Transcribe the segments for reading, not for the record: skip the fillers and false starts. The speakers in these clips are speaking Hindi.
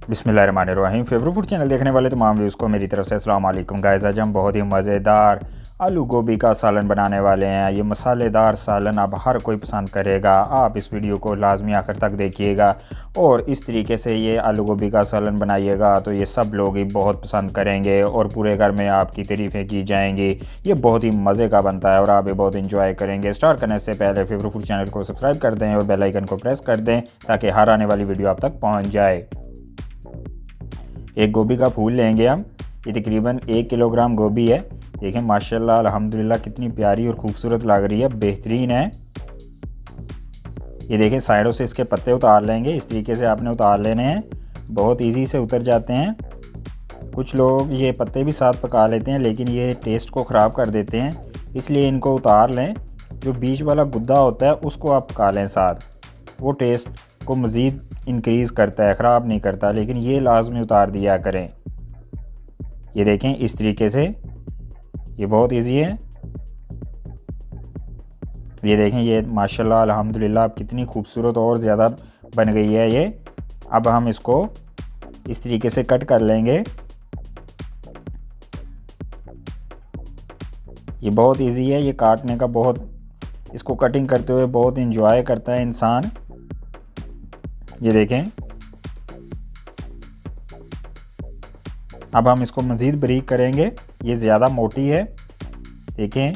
बिस्मिल्लाहिर्रहमानिर्रहीम। फेवरेट फूड चैनल देखने वाले तमाम व्यूज़ को मेरी तरफ से अस्सलाम वालेकुम गाइस। आज हम बहुत ही मज़ेदार आलू गोभी का सालन बनाने वाले हैं। ये मसालेदार सालन अब हर कोई पसंद करेगा। आप इस वीडियो को लाजमी आखिर तक देखिएगा और इस तरीके से ये आलू गोभी का सालन बनाइएगा तो ये सब लोग ही बहुत पसंद करेंगे और पूरे घर में आपकी तारीफ़ें की जाएंगी। ये बहुत ही मज़े का बनता है और आप ये बहुत इंजॉय करेंगे। स्टार्ट करने से पहले फेवरेट फूड चैनल को सब्सक्राइब कर दें और बेल आइकन को प्रेस कर दें ताकि हर आने वाली वीडियो आप तक पहुँच जाए। एक गोभी का फूल लेंगे हम। ये तकरीबन 1 किलोग्राम गोभी है। देखें माशाल्लाह अल्हम्दुलिल्लाह कितनी प्यारी और ख़ूबसूरत लग रही है, बेहतरीन है। ये देखें साइडों से इसके पत्ते उतार लेंगे। इस तरीके से आपने उतार लेने हैं, बहुत इजी से उतर जाते हैं। कुछ लोग ये पत्ते भी साथ पका लेते हैं लेकिन ये टेस्ट को ख़राब कर देते हैं, इसलिए इनको उतार लें। जो बीच वाला गुद्दा होता है उसको आप पका लें साथ, वो टेस्ट को मज़ीद इंक्रीज़ करता है, ख़राब नहीं करता। लेकिन ये लाजमी उतार दिया करें। ये देखें इस तरीके से, ये बहुत इजी है। ये देखें ये माशाल्लाह अल्हम्दुलिल्लाह अब कितनी खूबसूरत और ज़्यादा बन गई है ये। अब हम इसको इस तरीके से कट कर लेंगे। ये बहुत इजी है, ये काटने का बहुत, इसको कटिंग करते हुए बहुत इंजॉय करता है इंसान। ये देखें अब हम इसको मज़ीद बारीक करेंगे। ये ज़्यादा मोटी है, देखें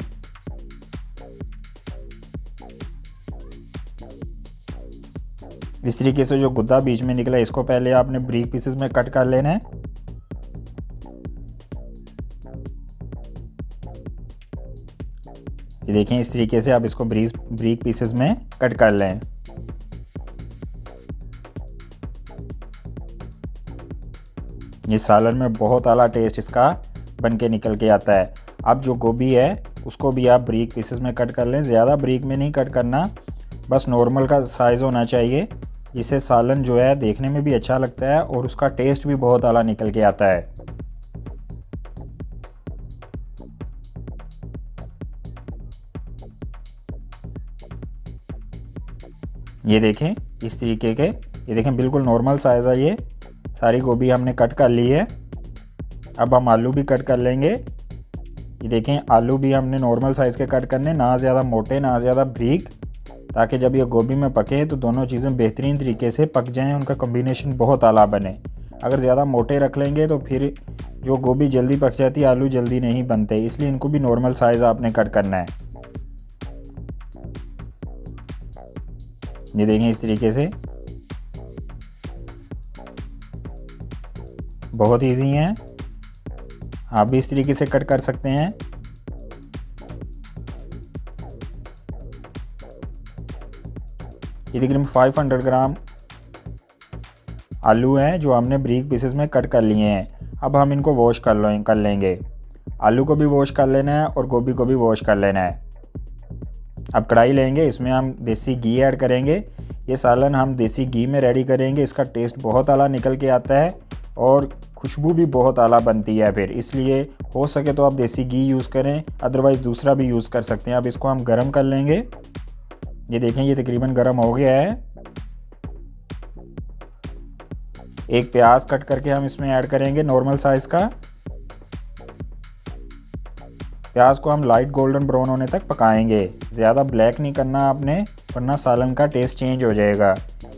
इस तरीके से जो गुद्दा बीच में निकला इसको पहले आपने बारीक पीसेस में कट कर लेना है। ये देखें इस तरीके से आप इसको बारीक पीसेस में कट कर लें। ये सालन में बहुत आला टेस्ट इसका बन के निकल के आता है। अब जो गोभी है उसको भी आप बारीक पीसेस में कट कर लें। ज़्यादा बारीक में नहीं कट करना, बस नॉर्मल का साइज़ होना चाहिए, जिससे सालन जो है देखने में भी अच्छा लगता है और उसका टेस्ट भी बहुत आला निकल के आता है। ये देखें इस तरीके के, ये देखें बिल्कुल नॉर्मल साइज़ है। ये सारी गोभी हमने कट कर ली है। अब हम आलू भी कट कर लेंगे। ये देखें आलू भी हमने नॉर्मल साइज़ के कट करने, ना ज़्यादा मोटे ना ज़्यादा बारीक, ताकि जब ये गोभी में पके तो दोनों चीज़ें बेहतरीन तरीके से पक जाएं, उनका कॉम्बिनेशन बहुत आला बने। अगर ज़्यादा मोटे रख लेंगे तो फिर जो गोभी जल्दी पक जाती है, आलू जल्दी नहीं बनते, इसलिए इनको भी नॉर्मल साइज़ आपने कट करना है। ये देखें इस तरीके से, बहुत इजी हैं, आप भी इस तरीके से कट कर सकते हैं। ये तकरीबन 500 ग्राम आलू हैं जो हमने बारीक पीसेस में कट कर लिए हैं। अब हम इनको वॉश कर लेंगे। आलू को भी वॉश कर लेना है और गोभी को भी वॉश कर लेना है। अब कढ़ाई लेंगे, इसमें हम देसी घी ऐड करेंगे। ये सालन हम देसी घी में रेडी करेंगे। इसका टेस्ट बहुत आला निकल के आता है और खुशबू भी बहुत आला बनती है फिर, इसलिए हो सके तो आप देसी घी यूज़ करें, अदरवाइज़ दूसरा भी यूज़ कर सकते हैं। अब इसको हम गरम कर लेंगे। ये देखें ये तकरीबन गरम हो गया है। एक प्याज कट करके हम इसमें ऐड करेंगे नॉर्मल साइज़ का। प्याज को हम लाइट गोल्डन ब्राउन होने तक पकाएंगे। ज़्यादा ब्लैक नहीं करना आपने, वरना सालन का टेस्ट चेंज हो जाएगा,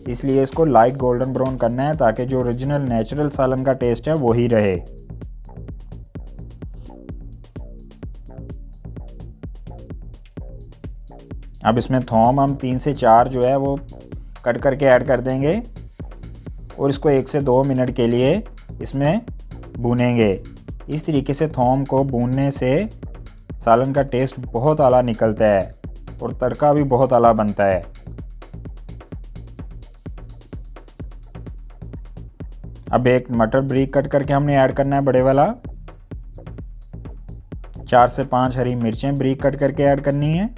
इसलिए इसको लाइट गोल्डन ब्राउन करना है ताकि जो ओरिजिनल नेचुरल सालन का टेस्ट है वही रहे। अब इसमें थोम हम 3 से 4 जो है वो कट करके ऐड कर देंगे और इसको 1 से 2 मिनट के लिए इसमें भूनेंगे। इस तरीके से थोम को भूनने से सालन का टेस्ट बहुत आला निकलता है और तड़का भी बहुत आला बनता है। अब एक मटर बारीक कट करके हमने ऐड करना है, बड़े वाला। 4 से 5 हरी मिर्चें बारीक कट करके ऐड करनी है।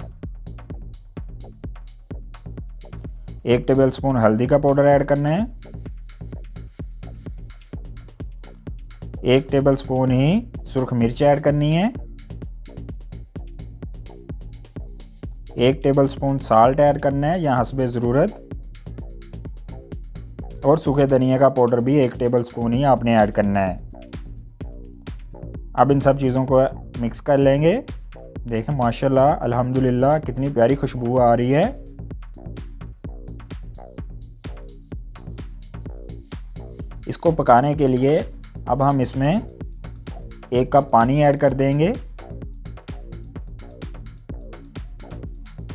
1 टेबलस्पून हल्दी का पाउडर ऐड करना है। 1 टेबलस्पून ही सुर्ख मिर्च ऐड करनी है। 1 टेबलस्पून साल्ट ऐड करना है या हस्बे ज़रूरत। और सूखे धनिया का पाउडर भी 1 टेबल स्पून ही आपने ऐड करना है। अब इन सब चीज़ों को मिक्स कर लेंगे। देखें माशाल्लाह अल्हम्दुलिल्लाह कितनी प्यारी खुशबू आ रही है। इसको पकाने के लिए अब हम इसमें 1 कप पानी ऐड कर देंगे।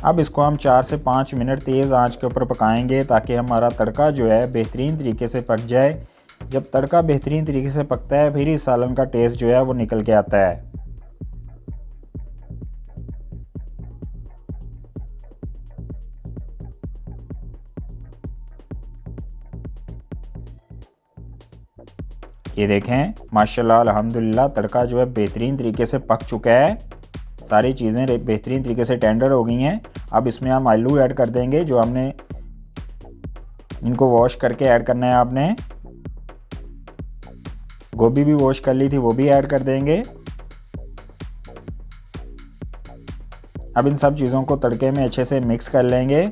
अब इसको हम 4 से 5 मिनट तेज़ आंच के ऊपर पकाएंगे ताकि हमारा तड़का जो है बेहतरीन तरीके से पक जाए। जब तड़का बेहतरीन तरीके से पकता है फिर इस सालन का टेस्ट जो है वो निकल के आता है। ये देखें माशाल्लाह अल्हम्दुलिल्लाह तड़का जो है बेहतरीन तरीके से पक चुका है। सारी चीज़ें बेहतरीन तरीके से टेंडर हो गई हैं। अब इसमें हम आलू ऐड कर देंगे जो हमने इनको वॉश करके ऐड करना है। आपने गोभी भी वॉश कर ली थी, वो भी ऐड कर देंगे। अब इन सब चीज़ों को तड़के में अच्छे से मिक्स कर लेंगे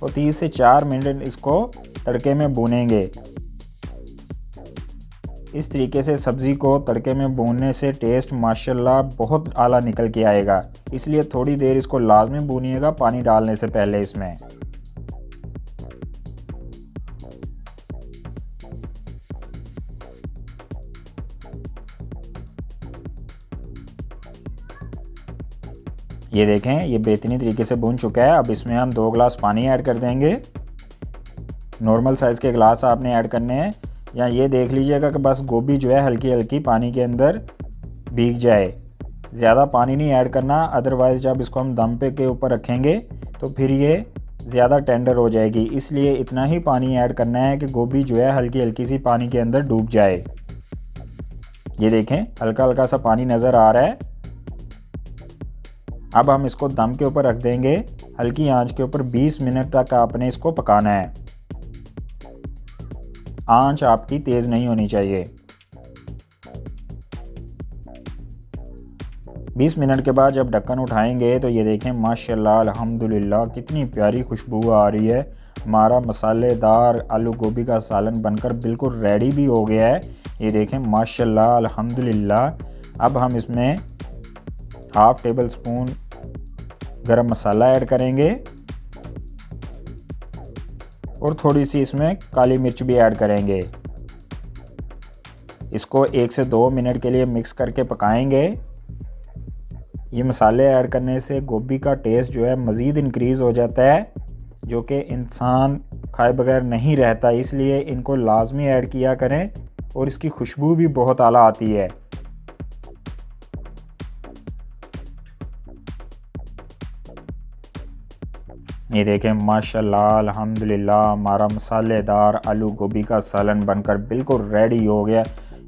और 3 से 4 मिनट इसको तड़के में भूनेंगे। इस तरीके से सब्ज़ी को तड़के में भूनने से टेस्ट माशाल्लाह बहुत आला निकल के आएगा, इसलिए थोड़ी देर इसको लाजमी भूनिएगा पानी डालने से पहले इसमें। ये देखें ये बेहतरीन तरीके से भून चुका है। अब इसमें हम 2 गिलास पानी ऐड कर देंगे। नॉर्मल साइज़ के गिलास आपने ऐड करने हैं, या ये देख लीजिएगा कि बस गोभी जो है हल्की हल्की पानी के अंदर भीग जाए, ज़्यादा पानी नहीं ऐड करना, अदरवाइज़ जब इसको हम दम पे के ऊपर रखेंगे तो फिर ये ज़्यादा टेंडर हो जाएगी। इसलिए इतना ही पानी ऐड करना है कि गोभी जो है हल्की हल्की सी पानी के अंदर डूब जाए। ये देखें हल्का हल्का सा पानी नज़र आ रहा है। अब हम इसको दम के ऊपर रख देंगे, हल्की आंच के ऊपर 20 मिनट तक आपने इसको पकाना है। आंच आपकी तेज़ नहीं होनी चाहिए। 20 मिनट के बाद जब ढक्कन उठाएंगे तो ये देखें माशाल्लाह अल्हम्दुलिल्लाह कितनी प्यारी खुशबू आ रही है। हमारा मसालेदार आलू गोभी का सालन बनकर बिल्कुल रेडी भी हो गया है। ये देखें माशाल्लाह अल्हम्दुलिल्लाह। अब हम इसमें 1/2 टेबल स्पून गरम मसाला ऐड करेंगे और थोड़ी सी इसमें काली मिर्च भी ऐड करेंगे। इसको 1 से 2 मिनट के लिए मिक्स करके पकाएंगे। ये मसाले ऐड करने से गोभी का टेस्ट जो है मज़ीद इंक्रीज़ हो जाता है, जो कि इंसान खाए बगैर नहीं रहता, इसलिए इनको लाजमी ऐड किया करें और इसकी खुशबू भी बहुत आला आती है। ये देखें माशाल्लाह अल्हम्दुलिल्लाह हमारा मसालेदार आलू गोभी का सालन बनकर बिल्कुल रेडी हो गया।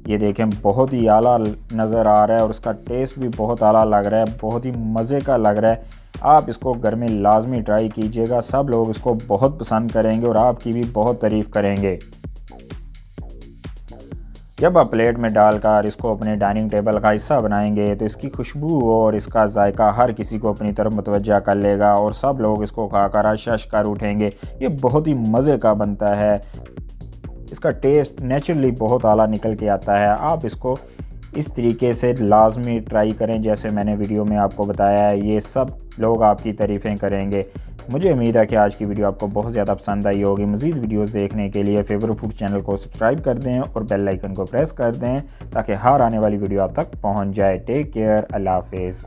ये देखें बहुत ही आला नज़र आ रहा है और उसका टेस्ट भी बहुत आला लग रहा है, बहुत ही मज़े का लग रहा है। आप इसको घर में लाजमी ट्राई कीजिएगा, सब लोग इसको बहुत पसंद करेंगे और आपकी भी बहुत तारीफ़ करेंगे। जब आप प्लेट में डालकर इसको अपने डाइनिंग टेबल का हिस्सा बनाएंगे तो इसकी खुशबू और इसका जायका हर किसी को अपनी तरफ मुतवज्जा कर लेगा और सब लोग इसको खाकर हश कर उठेंगे। ये बहुत ही मज़े का बनता है, इसका टेस्ट नेचुरली बहुत आला निकल के आता है। आप इसको इस तरीके से लाजमी ट्राई करें जैसे मैंने वीडियो में आपको बताया है, ये सब लोग आपकी तारीफ़ें करेंगे। मुझे उम्मीद है कि आज की वीडियो आपको बहुत ज़्यादा पसंद आई होगी। मज़ीद वीडियोस देखने के लिए फेवरेट फूड चैनल को सब्सक्राइब कर दें और बेल आइकन को प्रेस कर दें ताकि हर आने वाली वीडियो आप तक पहुंच जाए। टेक केयर, अल्लाह हाफिज़।